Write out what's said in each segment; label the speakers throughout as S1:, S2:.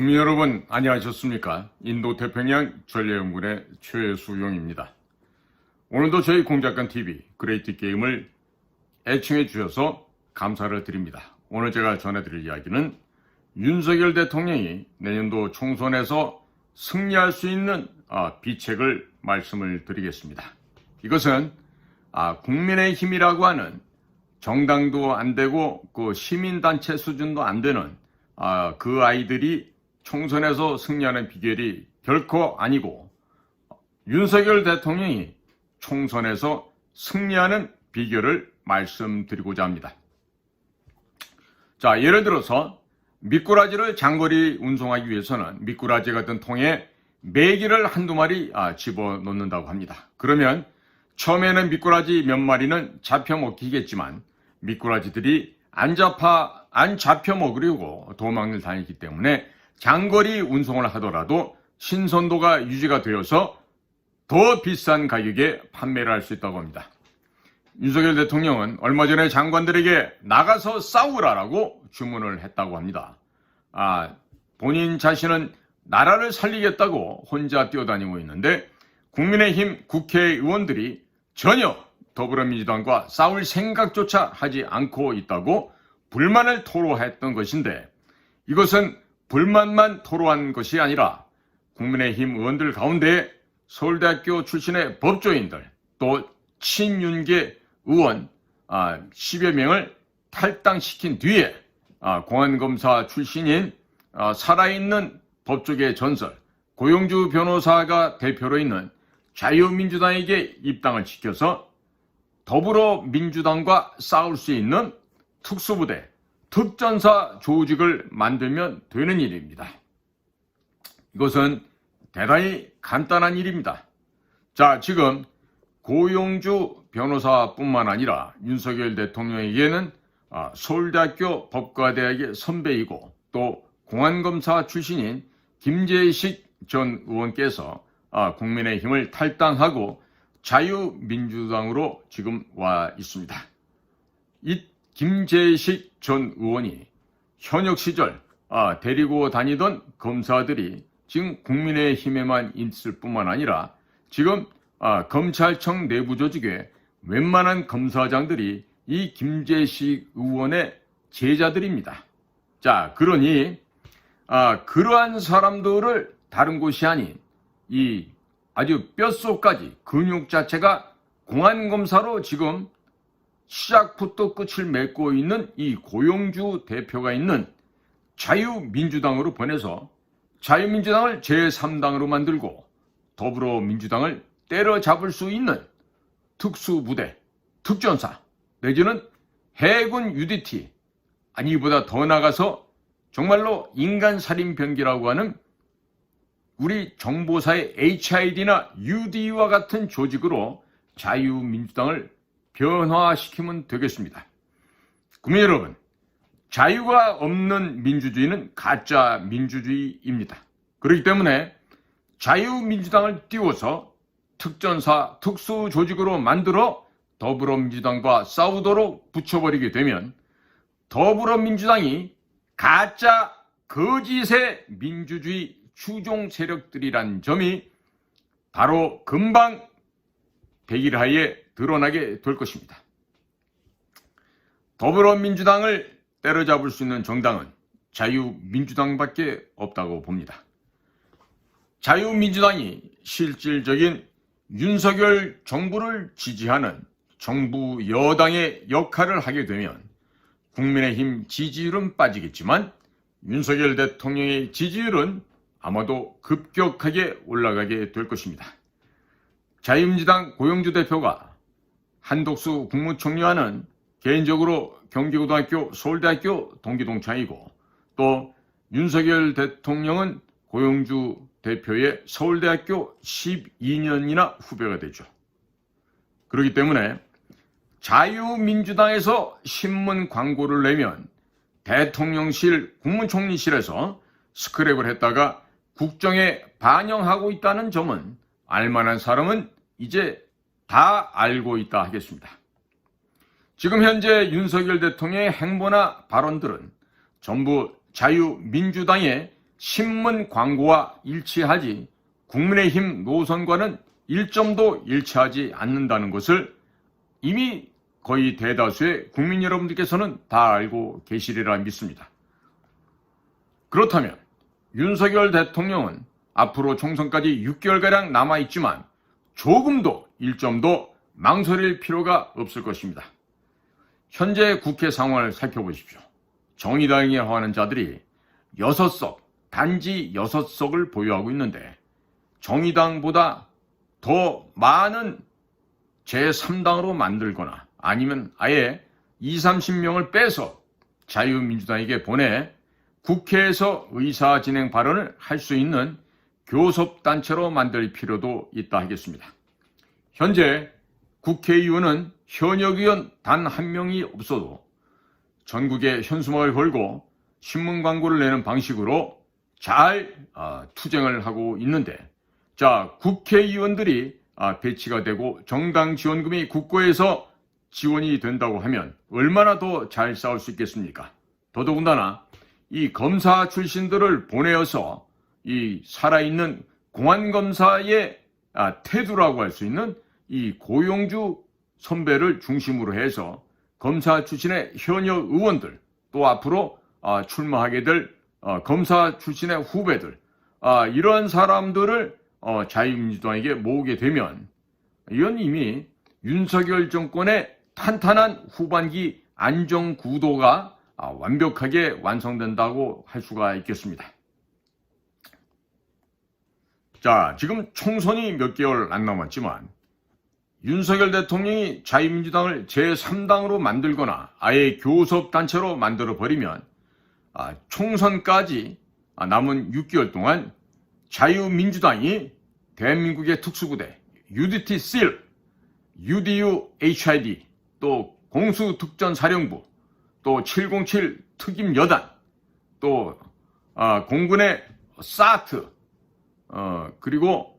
S1: 국민 여러분 안녕하셨습니까? 인도태평양 전략연구원의 최수용입니다. 오늘도 저희 공작관TV 그레이트 게임을 애청해 주셔서 감사를 드립니다. 오늘 제가 전해드릴 이야기는 윤석열 대통령이 내년도 총선에서 승리할 수 있는 비책을 말씀을 드리겠습니다. 이것은 국민의힘이라고 하는 정당도 안 되고 그 시민단체 수준도 안 되는 그 아이들이 총선에서 승리하는 비결이 결코 아니고 윤석열 대통령이 총선에서 승리하는 비결을 말씀드리고자 합니다. 자, 예를 들어서 미꾸라지를 장거리 운송하기 위해서는 미꾸라지 같은 통에 메기를 한두 마리 집어넣는다고 합니다. 그러면 처음에는 미꾸라지 몇 마리는 잡혀 먹히겠지만 미꾸라지들이 안 잡혀 먹으려고 도망을 다니기 때문에 장거리 운송을 하더라도 신선도가 유지가 되어서 더 비싼 가격에 판매를 할 수 있다고 합니다. 윤석열 대통령은 얼마 전에 장관들에게 나가서 싸우라라고 주문을 했다고 합니다. 본인 자신은 나라를 살리겠다고 혼자 뛰어다니고 있는데 국민의힘 국회의원들이 전혀 더불어민주당과 싸울 생각조차 하지 않고 있다고 불만을 토로했던 것인데 이것은 불만만 토로한 것이 아니라 국민의힘 의원들 가운데 서울대학교 출신의 법조인들 또 친윤계 의원 10여 명을 탈당시킨 뒤에 공안검사 출신인 살아있는 법조계 전설 고용주 변호사가 대표로 있는 자유민주당에게 입당을 시켜서 더불어민주당과 싸울 수 있는 특수부대, 특전사 조직을 만들면 되는 일입니다. 이것은 대단히 간단한 일입니다. 자, 지금 고용주 변호사뿐만 아니라 윤석열 대통령에게는 서울대학교 법과대학의 선배이고 또 공안검사 출신인 김재식 전 의원께서 국민의힘을 탈당하고 자유민주당으로 지금 와 있습니다. 이 김재식 전 의원이 현역 시절 데리고 다니던 검사들이 지금 국민의힘에만 있을 뿐만 아니라 지금 검찰청 내부 조직에 웬만한 검사장들이 이 김재식 의원의 제자들입니다. 자, 그러니 그러한 사람들을 다른 곳이 아닌 이 아주 뼛속까지 근육 자체가 공안검사로 지금 시작부터 끝을 맺고 있는 이 고용주 대표가 있는 자유민주당으로 보내서 자유민주당을 제3당으로 만들고 더불어민주당을 때려잡을 수 있는 특수부대, 특전사 내지는 해군 UDT 이보다 더 나가서 정말로 인간살인병기라고 하는 우리 정보사의 HID나 UD와 같은 조직으로 자유민주당을 변화시키면 되겠습니다. 국민 여러분, 자유가 없는 민주주의는 가짜 민주주의입니다. 그렇기 때문에 자유민주당을 띄워서 특전사, 특수조직으로 만들어 더불어민주당과 싸우도록 붙여버리게 되면 더불어민주당이 가짜 거짓의 민주주의 추종 세력들이란 점이 바로 금방 백일하에 드러나게 될 것입니다. 더불어민주당을 때려잡을 수 있는 정당은 자유민주당밖에 없다고 봅니다. 자유민주당이 실질적인 윤석열 정부를 지지하는 정부 여당의 역할을 하게 되면 국민의힘 지지율은 빠지겠지만 윤석열 대통령의 지지율은 아마도 급격하게 올라가게 될 것입니다. 자유민주당 고용주 대표가 한독수 국무총리와는 개인적으로 경기고등학교, 서울대학교 동기동창이고 또 윤석열 대통령은 고용주 대표의 서울대학교 12년이나 후배가 되죠. 그렇기 때문에 자유민주당에서 신문 광고를 내면 대통령실, 국무총리실에서 스크랩을 했다가 국정에 반영하고 있다는 점은 알만한 사람은 이제 다 알고 있다 하겠습니다. 지금 현재 윤석열 대통령의 행보나 발언들은 전부 자유민주당의 신문 광고와 일치하지 국민의힘 노선과는 1점도 일치하지 않는다는 것을 이미 거의 대다수의 국민 여러분들께서는 다 알고 계시리라 믿습니다. 그렇다면 윤석열 대통령은 앞으로 총선까지 6개월가량 남아있지만 조금도 1점도 망설일 필요가 없을 것입니다. 현재 국회 상황을 살펴보십시오. 정의당이라고 하는 자들이 6석, 단지 6석을 보유하고 있는데 정의당보다 더 많은 제3당으로 만들거나 아니면 아예 20, 30명을 빼서 자유민주당에게 보내 국회에서 의사진행 발언을 할 수 있는 교섭단체로 만들 필요도 있다 하겠습니다. 현재 국회의원은 현역 의원 단 한 명이 없어도 전국에 현수막을 걸고 신문 광고를 내는 방식으로 잘 투쟁을 하고 있는데, 자, 국회의원들이 배치가 되고 정당 지원금이 국고에서 지원이 된다고 하면 얼마나 더 잘 싸울 수 있겠습니까? 더더군다나 이 검사 출신들을 보내어서 이 살아있는 공안검사의 태두라고 할 수 있는 이 고용주 선배를 중심으로 해서 검사 출신의 현역 의원들, 또 앞으로 출마하게 될 검사 출신의 후배들, 이런 사람들을 자유민주당에게 모으게 되면 이건 이미 윤석열 정권의 탄탄한 후반기 안정 구도가 완벽하게 완성된다고 할 수가 있겠습니다. 자, 지금 총선이 몇 개월 안 남았지만 윤석열 대통령이 자유민주당을 제3당으로 만들거나 아예 교섭단체로 만들어버리면 총선까지 남은 6개월 동안 자유민주당이 대한민국의 특수부대 UDT SEAL, UDU HID, 또 공수특전사령부, 또 707 특임여단, 또 공군의 SAT, 그리고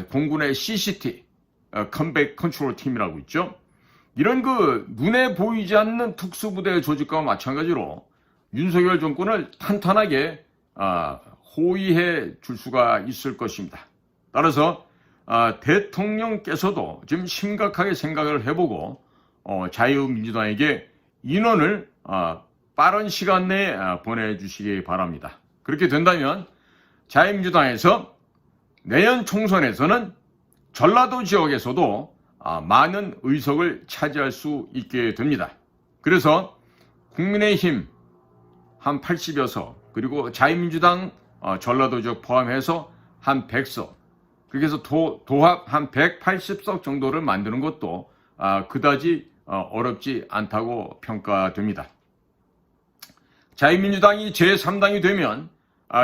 S1: 공군의 CCT, 컴백 컨트롤 팀이라고 있죠. 이런 그 눈에 보이지 않는 특수부대 조직과 마찬가지로 윤석열 정권을 탄탄하게 호위해 줄 수가 있을 것입니다. 따라서 대통령께서도 지금 심각하게 생각을 해보고 자유민주당에게 인원을 빠른 시간 내에 보내주시기 바랍니다. 그렇게 된다면 자유민주당에서 내년 총선에서는 전라도 지역에서도 많은 의석을 차지할 수 있게 됩니다. 그래서 국민의힘 한 80여 석, 그리고 자유민주당 전라도 지역 포함해서 한 100석, 그렇게 해서 도합 한 180석 정도를 만드는 것도 그다지 어렵지 않다고 평가됩니다. 자유민주당이 제3당이 되면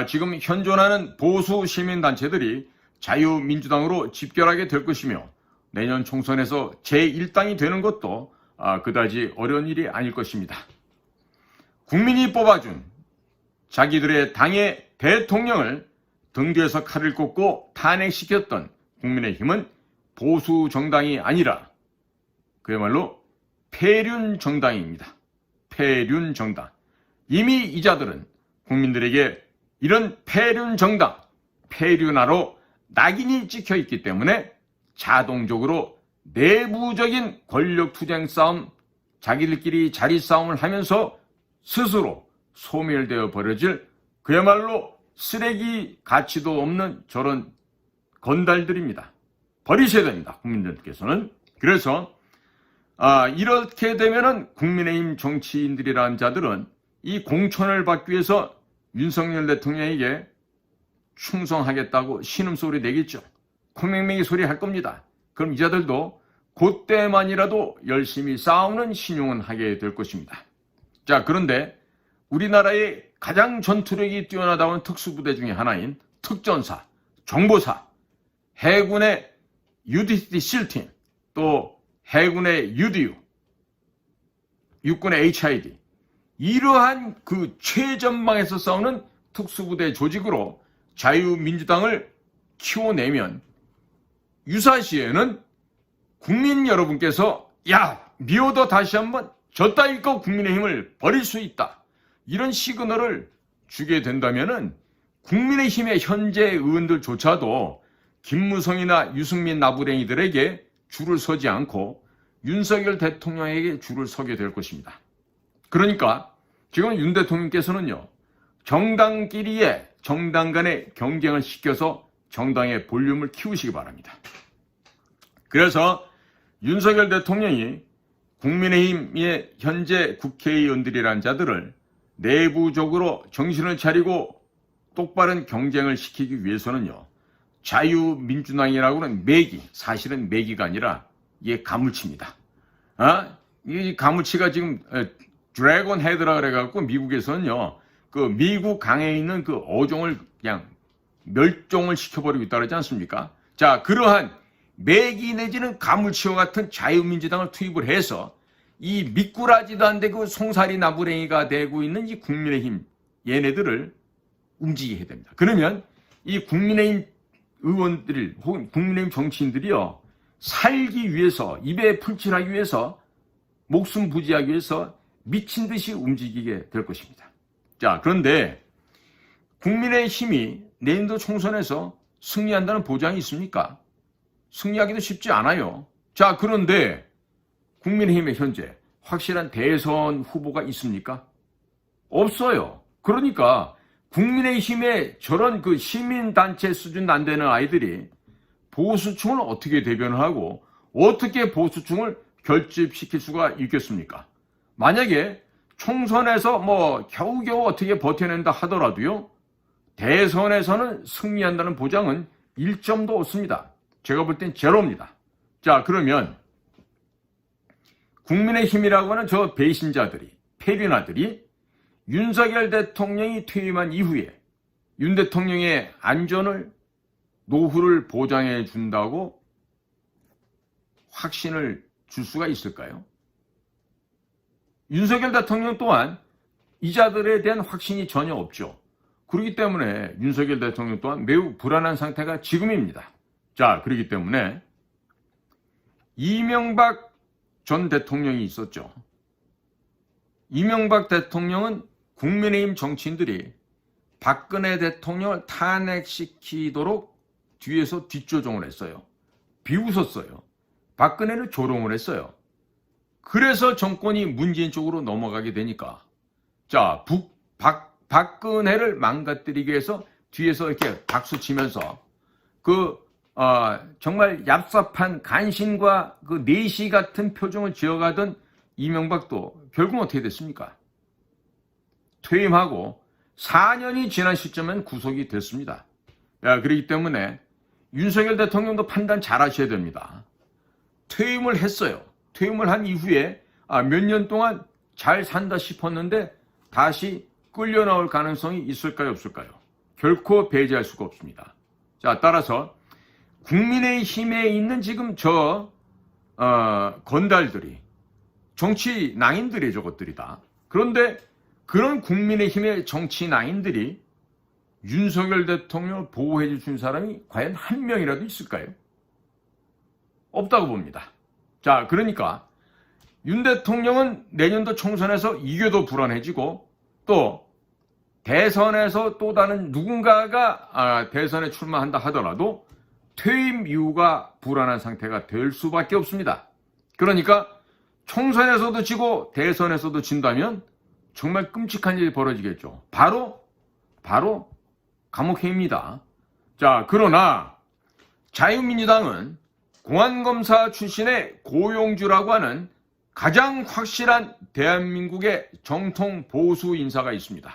S1: 지금 현존하는 보수 시민단체들이 자유민주당으로 집결하게 될 것이며 내년 총선에서 제1당이 되는 것도 그다지 어려운 일이 아닐 것입니다. 국민이 뽑아준 자기들의 당의 대통령을 등 뒤에서 칼을 꽂고 탄핵시켰던 국민의힘은 보수 정당이 아니라 그야말로 폐륜 정당입니다. 폐륜 정당. 이미 이 자들은 국민들에게 이런 폐륜 정당, 폐륜화로 낙인이 찍혀 있기 때문에 자동적으로 내부적인 권력 투쟁 싸움, 자기들끼리 자리 싸움을 하면서 스스로 소멸되어 버려질 그야말로 쓰레기 가치도 없는 저런 건달들입니다. 버리셔야 됩니다. 국민들께서는. 그래서 이렇게 되면은 국민의힘 정치인들이라는 자들은 이 공천을 받기 위해서 윤석열 대통령에게 충성하겠다고 신음소리 내겠죠. 콩맹맹이 소리 할 겁니다. 그럼 이 자들도 그때만이라도 열심히 싸우는 신용은 하게 될 것입니다. 자, 그런데 우리나라의 가장 전투력이 뛰어나다운 특수부대 중에 하나인 특전사, 정보사, 해군의 UDT SEAL팀, 또 해군의 UDU, 육군의 HID, 이러한 그 최전방에서 싸우는 특수부대 조직으로 자유민주당을 키워내면 유사시에는 국민 여러분께서 미워도 다시 한번 저 따위 거 국민의힘을 버릴 수 있다, 이런 시그널을 주게 된다면은 국민의힘의 현재 의원들조차도 김무성이나 유승민 나부랭이들에게 줄을 서지 않고 윤석열 대통령에게 줄을 서게 될 것입니다. 그러니까 지금 윤 대통령께서는요, 정당끼리의 정당 간의 경쟁을 시켜서 정당의 볼륨을 키우시기 바랍니다. 그래서 윤석열 대통령이 국민의힘의 현재 국회의원들이란 자들을 내부적으로 정신을 차리고 똑바른 경쟁을 시키기 위해서는요, 자유민주당이라고는 매기, 사실은 매기가 아니라 이게 가물치입니다. 이 가물치가 지금 드래곤 헤드라 그래갖고 미국에서는요, 그 미국 강에 있는 그 어종을 그냥 멸종을 시켜버리고 있다 그러지 않습니까? 자, 그러한 매기 내지는 가물치와 같은 자유민주당을 투입을 해서 이 미꾸라지도 안 되고 송사리 나부랭이가 되고 있는 이 국민의힘 얘네들을 움직이게 해야 됩니다. 그러면 이 국민의힘 의원들 혹은 국민의힘 정치인들이요, 살기 위해서, 입에 풀칠하기 위해서, 목숨 부지하기 위해서 미친 듯이 움직이게 될 것입니다. 자, 그런데 국민의힘이 내년도 총선에서 승리한다는 보장이 있습니까? 승리하기도 쉽지 않아요. 자, 그런데 국민의힘에 현재 확실한 대선 후보가 있습니까? 없어요. 그러니까 국민의힘에 저런 그 시민단체 수준 안 되는 아이들이 보수층을 어떻게 대변을 하고 어떻게 보수층을 결집시킬 수가 있겠습니까? 만약에 총선에서 뭐 겨우겨우 어떻게 버텨낸다 하더라도요, 대선에서는 승리한다는 보장은 1점도 없습니다. 제가 볼 땐 제로입니다. 자, 그러면 국민의힘이라고 하는 저 배신자들이, 패륜아들이 윤석열 대통령이 퇴임한 이후에 윤 대통령의 안전을, 노후를 보장해 준다고 확신을 줄 수가 있을까요? 윤석열 대통령 또한 이 자들에 대한 확신이 전혀 없죠. 그렇기 때문에 윤석열 대통령 또한 매우 불안한 상태가 지금입니다. 자, 그렇기 때문에 이명박 전 대통령이 있었죠. 이명박 대통령은 국민의힘 정치인들이 박근혜 대통령을 탄핵시키도록 뒤에서 뒷조종을 했어요. 비웃었어요. 박근혜를 조롱을 했어요. 그래서 정권이 문재인 쪽으로 넘어가게 되니까, 자, 박근혜를 망가뜨리기 위해서 뒤에서 이렇게 박수 치면서 정말 얍삽한 간신과 그 내시 같은 표정을 지어가던 이명박도 결국 어떻게 됐습니까? 퇴임하고 4년이 지난 시점엔 구속이 됐습니다. 그렇기 때문에 윤석열 대통령도 판단 잘 하셔야 됩니다. 퇴임을 했어요. 퇴임을 한 이후에 몇 년 동안 잘 산다 싶었는데 다시 끌려 나올 가능성이 있을까요, 없을까요? 결코 배제할 수가 없습니다. 자, 따라서 국민의힘에 있는 지금 건달들이, 정치 낭인들이 저것들이다. 그런데 그런 국민의힘의 정치 낭인들이 윤석열 대통령을 보호해 준 사람이 과연 한 명이라도 있을까요? 없다고 봅니다. 자, 그러니까 윤 대통령은 내년도 총선에서 이겨도 불안해지고, 또 대선에서 또 다른 누군가가 대선에 출마한다 하더라도 퇴임 이후가 불안한 상태가 될 수밖에 없습니다. 그러니까 총선에서도 지고 대선에서도 진다면 정말 끔찍한 일이 벌어지겠죠. 바로 감옥행입니다. 자, 그러나 자유민주당은 공안검사 출신의 고용주라고 하는 가장 확실한 대한민국의 정통 보수 인사가 있습니다.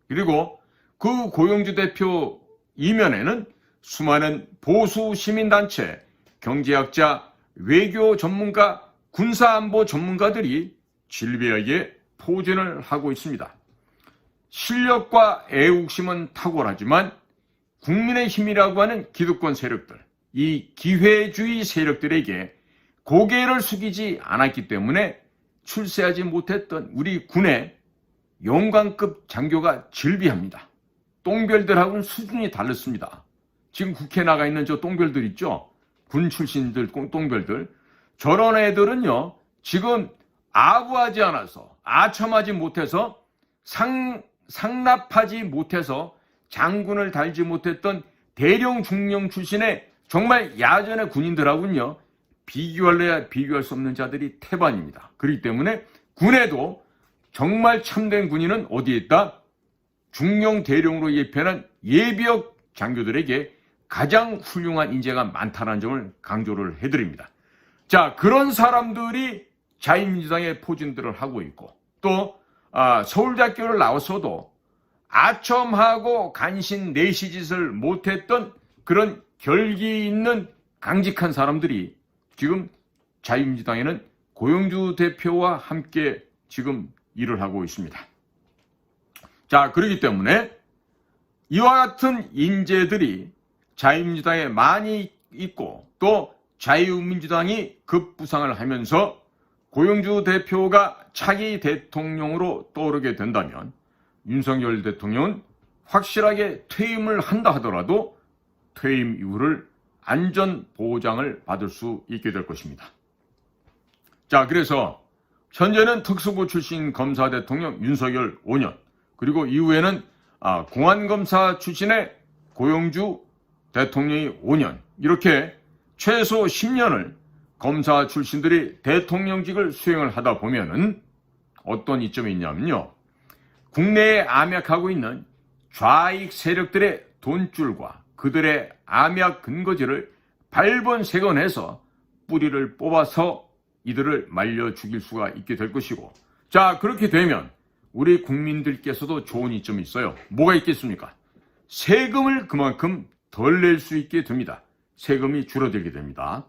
S1: 그리고 그 고용주 대표 이면에는 수많은 보수 시민단체, 경제학자, 외교 전문가, 군사안보 전문가들이 질비하게 포진을 하고 있습니다. 실력과 애국심은 탁월하지만 국민의힘이라고 하는 기득권 세력들, 이 기회주의 세력들에게 고개를 숙이지 않았기 때문에 출세하지 못했던 우리 군의 영광급 장교가 질비합니다. 똥별들하고는 수준이 다릅니다. 지금 국회에 나가 있는 저 똥별들 있죠? 군 출신들 똥별들. 저런 애들은요, 지금 아부하지 않아서, 아첨하지 못해서, 상납하지 못해서 장군을 달지 못했던 대령 중령 출신의 정말 야전의 군인들하고는요, 비교할래야 비교할 수 없는 자들이 태반입니다. 그렇기 때문에 군에도 정말 참된 군인은 어디에 있다? 중령 대령으로 예편한 예비역 장교들에게 가장 훌륭한 인재가 많다는 점을 강조를 해드립니다. 자, 그런 사람들이 자유민주당의 포진들을 하고 있고, 또 서울대학교를 나왔어도 아첨하고 간신 내시짓을 못했던 그런 결기 있는 강직한 사람들이 지금 자유민주당에는 고영주 대표와 함께 지금 일을 하고 있습니다. 자, 그렇기 때문에 이와 같은 인재들이 자유민주당에 많이 있고, 또 자유민주당이 급부상을 하면서 고영주 대표가 차기 대통령으로 떠오르게 된다면 윤석열 대통령은 확실하게 퇴임을 한다 하더라도 퇴임 이후를 안전 보장을 받을 수 있게 될 것입니다. 자, 그래서 현재는 특수부 출신 검사 대통령 윤석열 5년, 그리고 이후에는 공안검사 출신의 고영주 대통령이 5년, 이렇게 최소 10년을 검사 출신들이 대통령직을 수행을 하다 보면은 어떤 이점이 있냐면요, 국내에 암약하고 있는 좌익 세력들의 돈줄과 그들의 암약 근거지를 발본색원해서 뿌리를 뽑아서 이들을 말려 죽일 수가 있게 될 것이고, 자, 그렇게 되면 우리 국민들께서도 좋은 이점이 있어요. 뭐가 있겠습니까? 세금을 그만큼 덜 낼 수 있게 됩니다. 세금이 줄어들게 됩니다.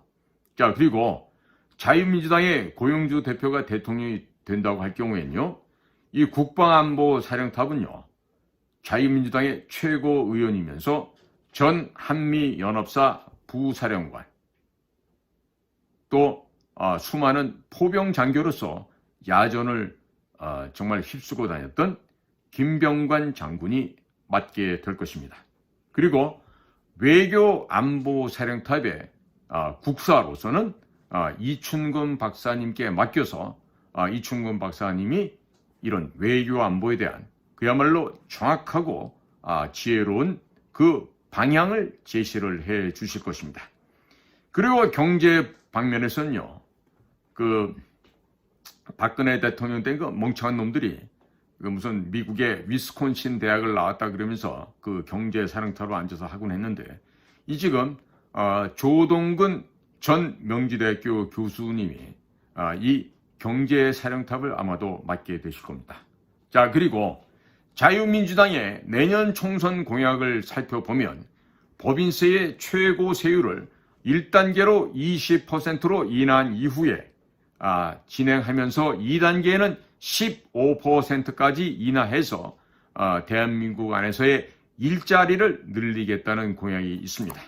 S1: 자, 그리고 자유민주당의 고영주 대표가 대통령이 된다고 할 경우에는요, 이 국방안보사령탑은요, 자유민주당의 최고 의원이면서 전 한미연합사 부사령관, 또 수많은 포병 장교로서 야전을 정말 휩쓰고 다녔던 김병관 장군이 맡게 될 것입니다. 그리고 외교안보사령탑의 국사로서는 이춘근 박사님께 맡겨서 이춘근 박사님이 이런 외교안보에 대한 그야말로 정확하고 지혜로운 그 방향을 제시를 해 주실 것입니다. 그리고 경제 방면에서는요, 그 박근혜 대통령 때 그 멍청한 놈들이 그 무슨 미국의 위스콘신 대학을 나왔다 그러면서 그 경제사령탑으로 앉아서 하곤 했는데, 이 지금 조동근 전 명지대학교 교수님이 이 경제사령탑을 아마도 맡게 되실 겁니다. 자, 그리고 자유민주당의 내년 총선 공약을 살펴보면 법인세의 최고 세율을 1단계로 20%로 인하한 이후에 진행하면서 2단계에는 15%까지 인하해서 대한민국 안에서의 일자리를 늘리겠다는 공약이 있습니다.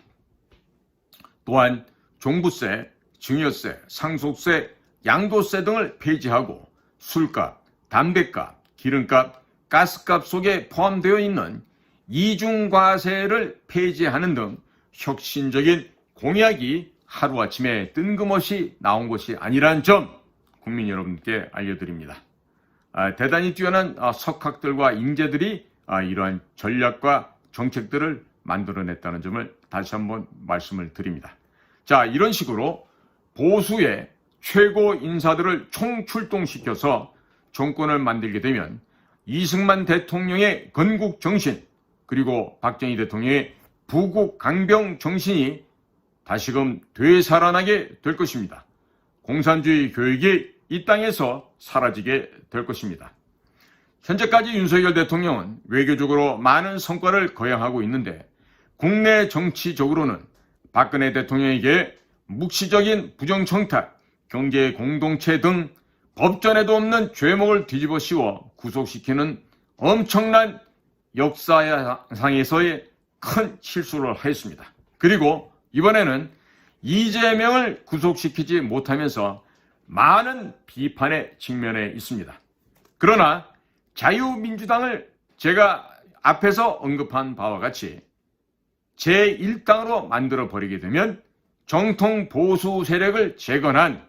S1: 또한 종부세, 증여세, 상속세, 양도세 등을 폐지하고 술값, 담배값, 기름값, 가스값 속에 포함되어 있는 이중과세를 폐지하는 등 혁신적인 공약이 하루아침에 뜬금없이 나온 것이 아니란 점 국민 여러분께 알려드립니다. 대단히 뛰어난 석학들과 인재들이 이러한 전략과 정책들을 만들어냈다는 점을 다시 한번 말씀을 드립니다. 자, 이런 식으로 보수의 최고 인사들을 총출동시켜서 정권을 만들게 되면 이승만 대통령의 건국 정신, 그리고 박정희 대통령의 부국 강병 정신이 다시금 되살아나게 될 것입니다. 공산주의 교육이 이 땅에서 사라지게 될 것입니다. 현재까지 윤석열 대통령은 외교적으로 많은 성과를 거행하고 있는데, 국내 정치적으로는 박근혜 대통령에게 묵시적인 부정청탁, 경제 공동체 등 법전에도 없는 죄목을 뒤집어 씌워 구속시키는 엄청난 역사상에서의 큰 실수를 하였습니다. 그리고 이번에는 이재명을 구속시키지 못하면서 많은 비판에 직면해 있습니다. 그러나 자유민주당을 제가 앞에서 언급한 바와 같이 제1당으로 만들어버리게 되면 정통 보수 세력을 재건한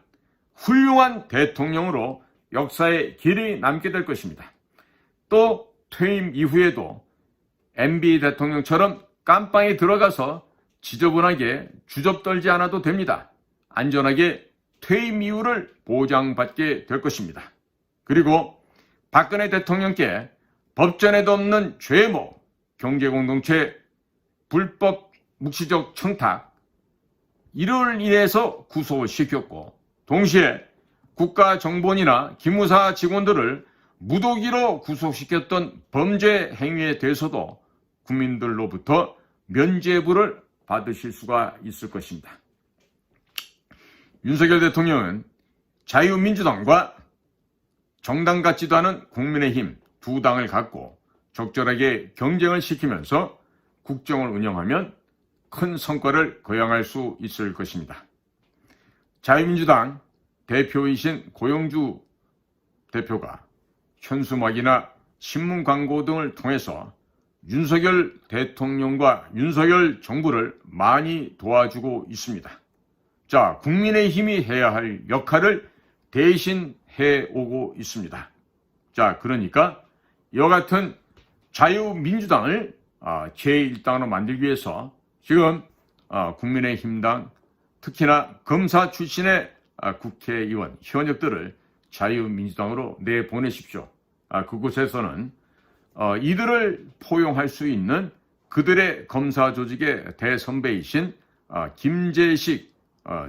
S1: 훌륭한 대통령으로 역사에 길이 남게 될 것입니다. 또 퇴임 이후에도 MB 대통령처럼 깜빵에 들어가서 지저분하게 주접떨지 않아도 됩니다. 안전하게 퇴임 이후를 보장받게 될 것입니다. 그리고 박근혜 대통령께 법전에도 없는 죄모, 경제공동체 불법 묵시적 청탁, 이를 인해서 구속시켰고, 동시에 국가정보원이나 기무사 직원들을 무더기로 구속시켰던 범죄 행위에 대해서도 국민들로부터 면죄부를 받으실 수가 있을 것입니다. 윤석열 대통령은 자유민주당과 정당 같지도 않은 국민의힘 두 당을 갖고 적절하게 경쟁을 시키면서 국정을 운영하면 큰 성과를 거양할 수 있을 것입니다. 자유민주당 대표이신 고영주 대표가 현수막이나 신문 광고 등을 통해서 윤석열 대통령과 윤석열 정부를 많이 도와주고 있습니다. 자, 국민의힘이 해야 할 역할을 대신 해오고 있습니다. 자, 그러니까 이와 같은 자유민주당을 제1당으로 만들기 위해서 지금 국민의힘당, 특히나 검사 출신의 국회의원, 현역들을 자유민주당으로 내보내십시오. 그곳에서는 이들을 포용할 수 있는 그들의 검사 조직의 대선배이신 김재식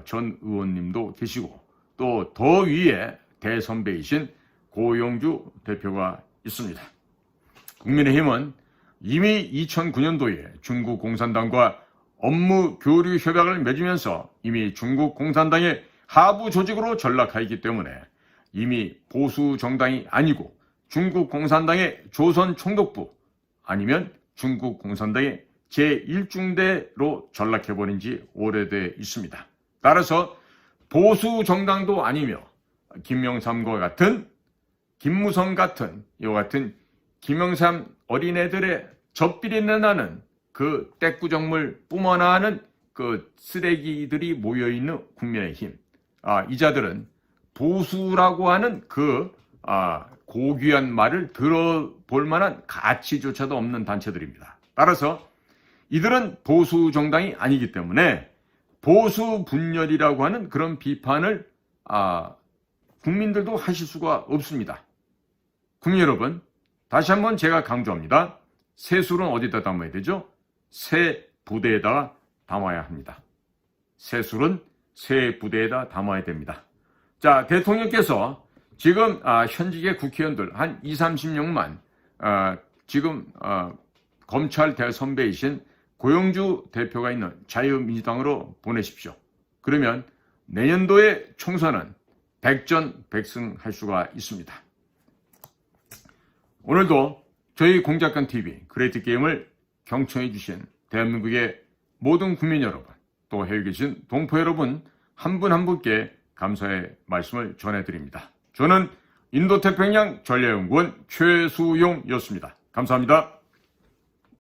S1: 전 의원님도 계시고, 또 더 위에 대선배이신 고영주 대표가 있습니다. 국민의힘은 이미 2009년도에 중국 공산당과 업무 교류 협약을 맺으면서 이미 중국 공산당의 하부 조직으로 전락하였기 때문에 이미 보수 정당이 아니고 중국 공산당의 조선총독부, 아니면 중국 공산당의 제1중대로 전락해버린 지 오래돼 있습니다. 따라서 보수 정당도 아니며 김영삼과 같은, 김무성 같은, 이와 같은 김영삼 어린애들의 젖비린내 나는 그 떼꾸정물 뿜어나는 그 쓰레기들이 모여있는 국민의힘, 이 자들은 보수라고 하는 그 고귀한 말을 들어볼 만한 가치조차도 없는 단체들입니다. 따라서 이들은 보수 정당이 아니기 때문에 보수 분열이라고 하는 그런 비판을 국민들도 하실 수가 없습니다. 국민 여러분, 다시 한번 제가 강조합니다. 새술은 어디다 담아야 되죠? 새 부대에다 담아야 합니다. 새술은 새 부대에다 담아야 됩니다. 자, 대통령께서 지금 현직의 국회의원들 한 20-30명만 지금 검찰 대선배이신 고영주 대표가 있는 자유민주당으로 보내십시오. 그러면 내년도의 총선은 백전백승할 수가 있습니다. 오늘도 저희 공작관TV 그레이트 게임을 경청해 주신 대한민국의 모든 국민 여러분, 또 해외에 계신 동포 여러분 한 분 한 분께 감사의 말씀을 전해드립니다. 저는 인도태평양 전략연구원 최수용이었습니다. 감사합니다.